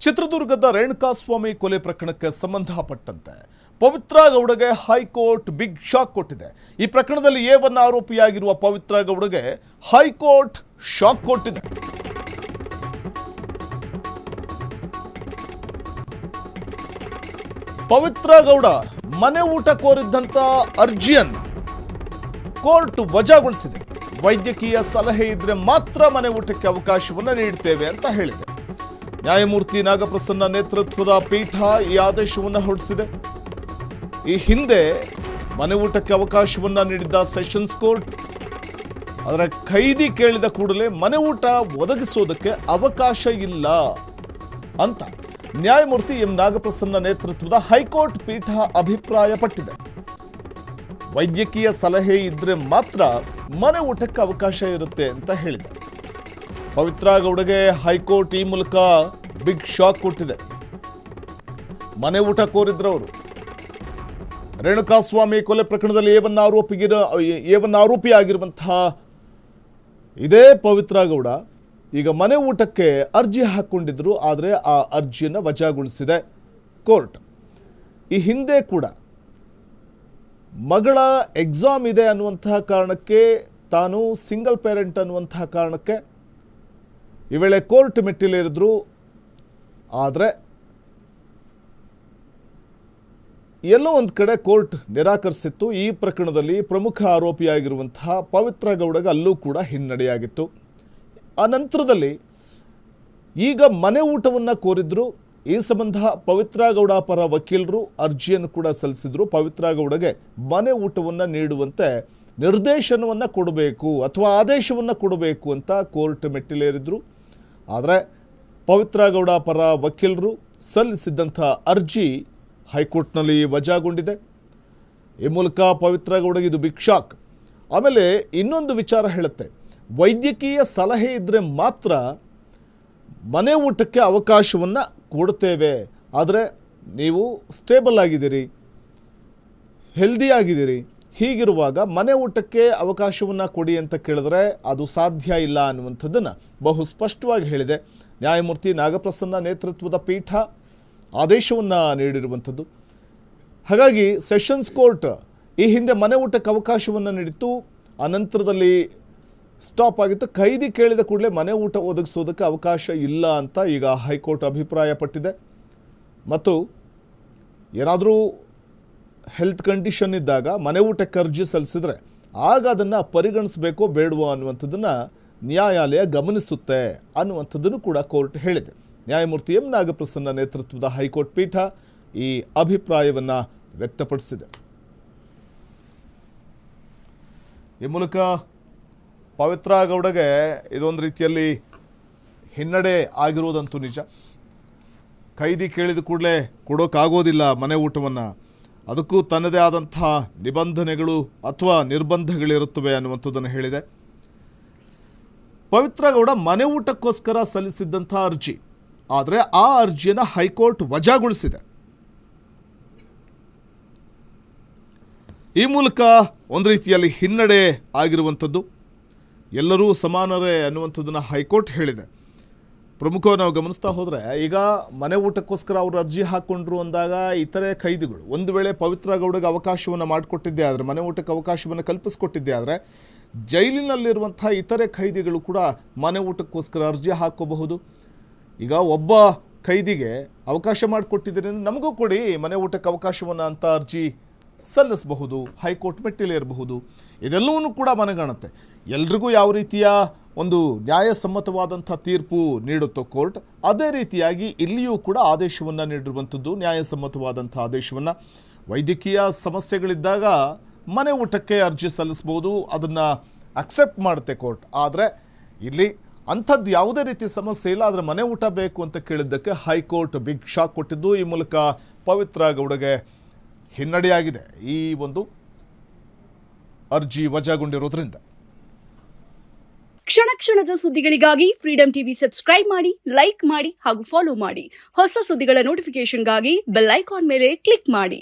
ಚಿತ್ರದುರ್ಗದ ರೇಣುಕಾಸ್ವಾಮಿ ಕೊಲೆ ಪ್ರಕರಣಕ್ಕೆ ಸಂಬಂಧಪಟ್ಟಂತೆ ಪವಿತ್ರ ಗೌಡಗೆ ಹೈಕೋರ್ಟ್ ಬಿಗ್ ಶಾಕ್ ಕೊಟ್ಟಿದೆ. ಈ ಪ್ರಕರಣದಲ್ಲಿ A1 ಆರೋಪಿಯಾಗಿರುವ ಪವಿತ್ರ ಗೌಡಗೆ ಹೈಕೋರ್ಟ್ ಶಾಕ್ ಕೊಟ್ಟಿದೆ. ಪವಿತ್ರ ಗೌಡ ಮನೆ ಊಟ ಕೋರಿದ್ದಂತ ಅರ್ಜಿಯನ್ನು ಕೋರ್ಟ್ ವಜಾಗೊಳಿಸಿದೆ. ವೈದ್ಯಕೀಯ ಸಲಹೆ ಇದ್ರೆ ಮಾತ್ರ ಮನೆ ಊಟಕ್ಕೆ ಅವಕಾಶವನ್ನು ನೀಡುತ್ತೇವೆ ಅಂತ ಹೇಳಿದೆ. ನ್ಯಾಯಮೂರ್ತಿ ನಾಗಪ್ರಸನ್ನ ನೇತೃತ್ವದ ಪೀಠ ಈ ಆದೇಶವನ್ನು ಹೊರಡಿಸಿದೆ. ಈ ಹಿಂದೆ ಮನೆ ಊಟಕ್ಕೆ ಅವಕಾಶವನ್ನು ನೀಡಿದ್ದ ಸೆಷನ್ಸ್ ಕೋರ್ಟ್ ಅದರ ಖೈದಿ ಕೇಳಿದ ಕೂಡಲೇ ಮನೆ ಊಟ ಒದಗಿಸೋದಕ್ಕೆ ಅವಕಾಶ ಇಲ್ಲ ಅಂತ ನ್ಯಾಯಮೂರ್ತಿ ಎಂ ನಾಗಪ್ರಸನ್ನ ನೇತೃತ್ವದ ಹೈಕೋರ್ಟ್ ಪೀಠ ಅಭಿಪ್ರಾಯಪಟ್ಟಿದೆ. ವೈದ್ಯಕೀಯ ಸಲಹೆ ಇದ್ರೆ ಮಾತ್ರ ಮನೆ ಊಟಕ್ಕೆ ಅವಕಾಶ ಇರುತ್ತೆ ಅಂತ ಹೇಳಿದೆ. ಪವಿತ್ರ ಗೌಡಗೆ ಹೈಕೋರ್ಟ್ ಈ ಮೂಲಕ ಬಿಗ್ ಶಾಕ್ ಕೊಟ್ಟಿದೆ. ಮನೆ ಊಟ ಕೋರಿದ್ರವರು ರೇಣುಕಾಸ್ವಾಮಿ ಕೊಲೆ ಪ್ರಕರಣದಲ್ಲಿ A1 ಆರೋಪಿಯಾಗಿರುವಂತಹ ಇದೇ ಪವಿತ್ರ ಗೌಡ ಈಗ ಮನೆ ಊಟಕ್ಕೆ ಅರ್ಜಿ ಹಾಕೊಂಡಿದ್ರು. ಆದರೆ ಆ ಅರ್ಜಿಯನ್ನು ವಜಾಗೊಳಿಸಿದೆ ಕೋರ್ಟ್. ಈ ಹಿಂದೆ ಕೂಡ ಮಗಳ ಎಕ್ಸಾಮ್ ಇದೆ ಅನ್ನುವಂತಹ ಕಾರಣಕ್ಕೆ, ತಾನು ಸಿಂಗಲ್ ಪೇರೆಂಟ್ ಅನ್ನುವಂತಹ ಕಾರಣಕ್ಕೆ ಈ ವೇಳೆ ಕೋರ್ಟ್ ಮೆಟ್ಟಿಲೇರಿದ್ರು. ಆದರೆ ಎಲ್ಲೋ ಒಂದು ಕಡೆ ಕೋರ್ಟ್ ನಿರಾಕರಿಸಿತ್ತು. ಈ ಪ್ರಕರಣದಲ್ಲಿ ಪ್ರಮುಖ ಆರೋಪಿಯಾಗಿರುವಂತಹ ಪವಿತ್ರ ಗೌಡಗೆ ಅಲ್ಲೂ ಕೂಡ ಹಿನ್ನಡೆಯಾಗಿತ್ತು. ಆ ನಂತರದಲ್ಲಿ ಈಗ ಮನೆ ಊಟವನ್ನು ಕೋರಿದ್ರು. ಈ ಸಂಬಂಧ ಪವಿತ್ರ ಗೌಡ ಪರ ವಕೀಲರು ಅರ್ಜಿಯನ್ನು ಕೂಡ ಸಲ್ಲಿಸಿದ್ರು. ಪವಿತ್ರ ಗೌಡಗೆ ಮನೆ ಊಟವನ್ನು ನೀಡುವಂತೆ ನಿರ್ದೇಶನವನ್ನು ಕೊಡಬೇಕು ಅಥವಾ ಆದೇಶವನ್ನು ಕೊಡಬೇಕು ಅಂತ ಕೋರ್ಟ್ ಮೆಟ್ಟಿಲೇರಿದ್ರು. ಆದರೆ ಪವಿತ್ರ ಗೌಡ ಪರ ವಕೀಲರು ಸಲ್ಲಿಸಿದ್ದಂಥ ಅರ್ಜಿ ಹೈಕೋರ್ಟ್ನಲ್ಲಿ ವಜಾಗೊಂಡಿದೆ. ಈ ಮೂಲಕ ಪವಿತ್ರ ಗೌಡಗೆ ಇದು ಬಿಗ್ ಶಾಕ್. ಆಮೇಲೆ ಇನ್ನೊಂದು ವಿಚಾರ ಹೇಳುತ್ತೆ, ವೈದ್ಯಕೀಯ ಸಲಹೆ ಇದ್ದರೆ ಮಾತ್ರ ಮನೆ ಊಟಕ್ಕೆ ಅವಕಾಶವನ್ನು ಕೊಡ್ತೇವೆ. ಆದರೆ ನೀವು ಸ್ಟೇಬಲ್ ಆಗಿದ್ದೀರಿ, ಹೆಲ್ದಿ ಆಗಿದ್ದೀರಿ, ಹೀಗಿರುವಾಗ ಮನೆ ಊಟಕ್ಕೆ ಅವಕಾಶವನ್ನು ಕೊಡಿ ಅಂತ ಕೇಳಿದ್ರೆ ಅದು ಸಾಧ್ಯ ಇಲ್ಲ ಅನ್ನುವಂಥದ್ದನ್ನು ಬಹು ಸ್ಪಷ್ಟವಾಗಿ ಹೇಳಿದೆ. ನ್ಯಾಯಮೂರ್ತಿ ನಾಗಪ್ರಸನ್ನ ನೇತೃತ್ವದ ಪೀಠ ಆದೇಶವನ್ನು ನೀಡಿರುವಂಥದ್ದು. ಹಾಗಾಗಿ ಸೆಷನ್ಸ್ ಕೋರ್ಟ್ ಈ ಹಿಂದೆ ಮನೆ ಊಟಕ್ಕೆ ಅವಕಾಶವನ್ನು ನೀಡಿತ್ತು. ಅನಂತರದಲ್ಲಿ ಸ್ಟಾಪ್ ಆಗಿತ್ತು. ಖೈದಿ ಕೇಳಿದ ಕೂಡಲೇ ಮನೆ ಊಟ ಒದಗಿಸೋದಕ್ಕೆ ಅವಕಾಶ ಇಲ್ಲ ಅಂತ ಈಗ ಹೈಕೋರ್ಟ್ ಅಭಿಪ್ರಾಯಪಟ್ಟಿದೆ. ಮತ್ತು ಏನಾದರೂ ಹೆಲ್ತ್ ಕಂಡೀಷನ್ ಇದ್ದಾಗ ಮನೆ ಊಟಕ್ಕೆ ಅರ್ಜಿ ಸಲ್ಲಿಸಿದ್ರೆ ಆಗ ಅದನ್ನು ಪರಿಗಣಿಸಬೇಕೋ ಬೇಡವೋ ಅನ್ನುವಂಥದ್ದನ್ನು ನ್ಯಾಯಾಲಯ ಗಮನಿಸುತ್ತೆ ಅನ್ನುವಂಥದ್ದನ್ನು ಕೂಡ ಕೋರ್ಟ್ ಹೇಳಿದೆ. ನ್ಯಾಯಮೂರ್ತಿ ಎಂ ನಾಗಪ್ರಸನ್ನ ನೇತೃತ್ವದ ಹೈಕೋರ್ಟ್ ಪೀಠ ಈ ಅಭಿಪ್ರಾಯವನ್ನು ವ್ಯಕ್ತಪಡಿಸಿದೆ. ಈ ಮೂಲಕ ಪವಿತ್ರ ಗೌಡಗೆ ಇದೊಂದು ರೀತಿಯಲ್ಲಿ ಹಿನ್ನಡೆ ಆಗಿರೋದಂತೂ ನಿಜ. ಖೈದಿ ಕೇಳಿದ ಕೂಡಲೇ ಕೊಡೋಕ್ಕಾಗೋದಿಲ್ಲ ಮನೆ ಊಟವನ್ನು, ಅದಕ್ಕೂ ತನ್ನದೇ ಆದಂಥ ನಿಬಂಧನೆಗಳು ಅಥವಾ ನಿರ್ಬಂಧಗಳಿರುತ್ತವೆ ಅನ್ನುವಂಥದ್ದನ್ನು ಹೇಳಿದೆ. ಪವಿತ್ರ ಗೌಡ ಮನೆ ಊಟಕ್ಕೋಸ್ಕರ ಸಲ್ಲಿಸಿದ್ದಂಥ ಅರ್ಜಿ, ಆದರೆ ಆ ಅರ್ಜಿಯನ್ನು ಹೈಕೋರ್ಟ್ ವಜಾಗೊಳಿಸಿದೆ. ಈ ಮೂಲಕ ಒಂದು ರೀತಿಯಲ್ಲಿ ಹಿನ್ನಡೆ ಆಗಿರುವಂಥದ್ದು. ಎಲ್ಲರೂ ಸಮಾನರೇ ಅನ್ನುವಂಥದ್ದನ್ನು ಹೈಕೋರ್ಟ್ ಹೇಳಿದೆ. ಪ್ರಮುಖವಾಗಿ ನಾವು ಗಮನಿಸ್ತಾ ಹೋದರೆ ಈಗ ಮನೆ ಊಟಕ್ಕೋಸ್ಕರ ಅವರು ಅರ್ಜಿ ಹಾಕ್ಕೊಂಡ್ರು ಅಂದಾಗ ಇತರೆ ಖೈದಿಗಳು ಒಂದು ವೇಳೆ ಪವಿತ್ರ ಗೌಡಗೆ ಅವಕಾಶವನ್ನು ಮಾಡಿಕೊಟ್ಟಿದ್ದೆ ಆದರೆ, ಮನೆ ಊಟಕ್ಕೆ ಅವಕಾಶವನ್ನು ಕಲ್ಪಿಸಿಕೊಟ್ಟಿದ್ದೆ ಆದರೆ, ಜೈಲಿನಲ್ಲಿರುವಂಥ ಇತರೆ ಖೈದಿಗಳು ಕೂಡ ಮನೆ ಊಟಕ್ಕೋಸ್ಕರ ಅರ್ಜಿ ಹಾಕೋಬಹುದು. ಈಗ ಒಬ್ಬ ಖೈದಿಗೆ ಅವಕಾಶ ಮಾಡಿಕೊಟ್ಟಿದ್ದೀರಿ ಅಂದರೆ ನಮಗೂ ಕೊಡಿ ಮನೆ ಊಟಕ್ಕೆ ಅವಕಾಶವನ್ನು ಅಂತ ಅರ್ಜಿ ಸಲ್ಲಿಸಬಹುದು, ಹೈಕೋರ್ಟ್ ಮೆಟ್ಟಿಲೇರಬಹುದು. ಇದೆಲ್ಲವೂ ಕೂಡ ಮನಗಾಣುತ್ತೆ. ಎಲ್ರಿಗೂ ಯಾವ ರೀತಿಯ ಒಂದು ನ್ಯಾಯಸಮ್ಮತವಾದಂಥ ತೀರ್ಪು ನೀಡುತ್ತೋ ಕೋರ್ಟ್, ಅದೇ ರೀತಿಯಾಗಿ ಇಲ್ಲಿಯೂ ಕೂಡ ಆದೇಶವನ್ನು ನೀಡಿರುವಂಥದ್ದು, ನ್ಯಾಯಸಮ್ಮತವಾದಂಥ ಆದೇಶವನ್ನು. ವೈದ್ಯಕೀಯ ಸಮಸ್ಯೆಗಳಿದ್ದಾಗ ಮನೆ ಊಟಕ್ಕೆ ಅರ್ಜಿ ಸಲ್ಲಿಸ್ಬೋದು, ಅದನ್ನು ಅಕ್ಸೆಪ್ಟ್ ಮಾಡುತ್ತೆ ಕೋರ್ಟ್. ಆದರೆ ಇಲ್ಲಿ ಅಂಥದ್ದು ಯಾವುದೇ ರೀತಿ ಸಮಸ್ಯೆ ಇಲ್ಲ, ಆದರೆ ಮನೆ ಊಟ ಬೇಕು ಅಂತ ಕೇಳಿದ್ದಕ್ಕೆ ಹೈಕೋರ್ಟ್ ಬಿಗ್ ಶಾಕ್ ಕೊಟ್ಟಿದ್ದು. ಈ ಮೂಲಕ ಪವಿತ್ರ ಗೌಡಗೆ ಹಿನ್ನಡೆಯಾಗಿದೆ ಈ ಒಂದು ಅರ್ಜಿ ವಜಾಗೊಂಡಿರೋದ್ರಿಂದ. ಕ್ಷಣ ಕ್ಷಣದ ಸುದ್ದಿಗಳಿಗಾಗಿ ಫ್ರೀಡಂ ಟಿವಿ ಸಬ್ಸ್ಕ್ರೈಬ್ ಮಾಡಿ, ಲೈಕ್ ಮಾಡಿ ಹಾಗೂ ಫಾಲೋ ಮಾಡಿ. ಹೊಸ ಸುದ್ದಿಗಳ ನೋಟಿಫಿಕೇಶನ್ಗಾಗಿ ಬೆಲ್ ಐಕಾನ್ ಮೇಲೆ ಕ್ಲಿಕ್ ಮಾಡಿ.